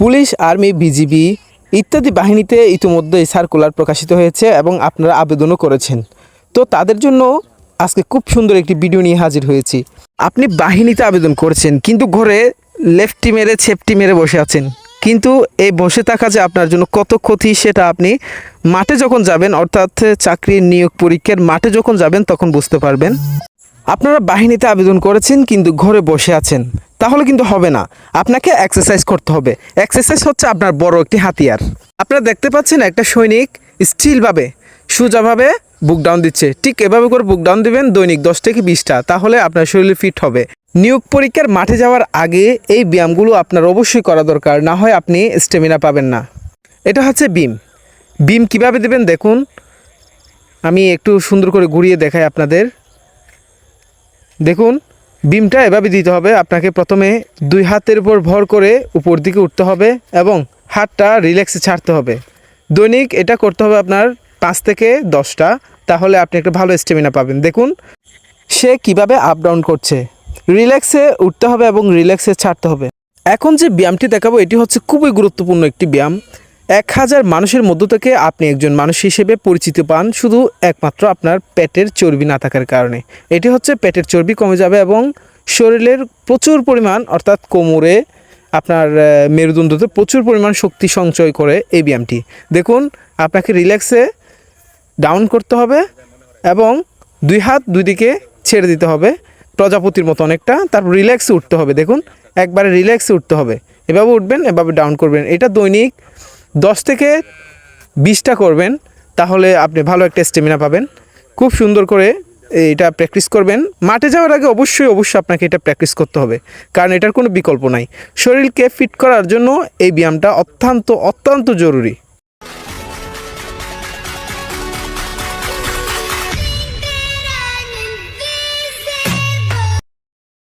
Police, army, BGB ইত্যাদি বাহিনীতে ইতিমধ্যেই সার্কুলার প্রকাশিত হয়েছে এবং আপনারা আবেদনও করেছেন। তো তাদের জন্য আজকে খুব সুন্দর একটি ভিডিও নিয়ে হাজির হয়েছি। আপনি বাহিনীতে আবেদন করেছেন কিন্তু ঘরে লেফটি মেরে ছেপটি মেরে বসে আছেন, কিন্তু এই বসে থাকা যে আপনার জন্য কত ক্ষতি সেটা আপনি মাঠে যখন যাবেন, অর্থাৎ চাকরির নিয়োগ পরীক্ষার মাঠে যখন যাবেন তখন বুঝতে পারবেন। আপনারা বাহিনীতে আবেদন করেছেন কিন্তু ঘরে বসে আছেন, তাহলে কিন্তু হবে না। আপনাকে এক্সারসাইজ করতে হবে। এক্সারসাইজ হচ্ছে আপনার বড় একটি হাতিয়ার। আপনারা দেখতে পাচ্ছেন একটা সৈনিক স্টিলভাবে সোজাভাবে বুক ডাউন দিচ্ছে। ঠিক এভাবে করে বুক ডাউন দিবেন দৈনিক 10 থেকে 20টা, তাহলে আপনার শরীর ফিট হবে। নিয়োগ পরীক্ষার মাঠে যাওয়ার আগে এই ব্যায়ামগুলো আপনার অবশ্যই করা দরকার, না হয় আপনি স্ট্যামিনা পাবেন না। এটা হচ্ছে বিম। বিম কিভাবে দেবেন দেখুন, আমি একটু সুন্দর করে ঘুরিয়ে দেখাই আপনাদের। দেখুন, বিমটা এভাবে দিতে হবে। আপনাকে প্রথমে 2 হাতের উপর ভর করে উপর দিকে উঠতে হবে এবং হাতটা রিল্যাক্সে ছাড়তে হবে। দৈনিক এটা করতে হবে আপনার 5 থেকে 10টা, তাহলে আপনি একটা ভালো স্ট্যামিনা পাবেন। দেখুন সে কিভাবে আপ ডাউন করছে। রিল্যাক্সে উঠতে হবে এবং রিল্যাক্সে ছাড়তে হবে। এখন যে ব্যায়ামটি দেখাবো এটি হচ্ছে খুবই গুরুত্বপূর্ণ একটি ব্যায়াম। 1000 মানুষের মধ্য থেকে আপনি একজন মানুষ হিসেবে পরিচিতি পান শুধু একমাত্র আপনার পেটের চর্বি না থাকার কারণে। এটি হচ্ছে পেটের চর্বি কমে যাবে এবং শরীরের প্রচুর পরিমাণ, অর্থাৎ কোমরে আপনার মেরুদণ্ডতে প্রচুর পরিমাণ শক্তি সঞ্চয় করে এই ব্যায়ামটি। দেখুন, আপনাকে রিল্যাক্সে ডাউন করতে হবে এবং 2 হাত 2 দিকে ছেড়ে দিতে হবে প্রজাপতির মতো অনেকটা। তারপর রিল্যাক্সে উঠতে হবে। দেখুন, একবারে রিল্যাক্সে উঠতে হবে। এভাবে উঠবেন, এভাবে ডাউন করবেন। এটা দৈনিক 10 থেকে 20টা করবেন, তাহলে আপনি ভালো একটা স্ট্যামিনা পাবেন। খুব সুন্দর করে এটা প্র্যাকটিস করবেন। মাঠে যাওয়ার আগে অবশ্যই আপনাকে এটা প্র্যাকটিস করতে হবে, কারণ এটার কোনো বিকল্প নাই। শরীরকে ফিট করার জন্য এই ব্যায়ামটা অত্যন্ত জরুরি।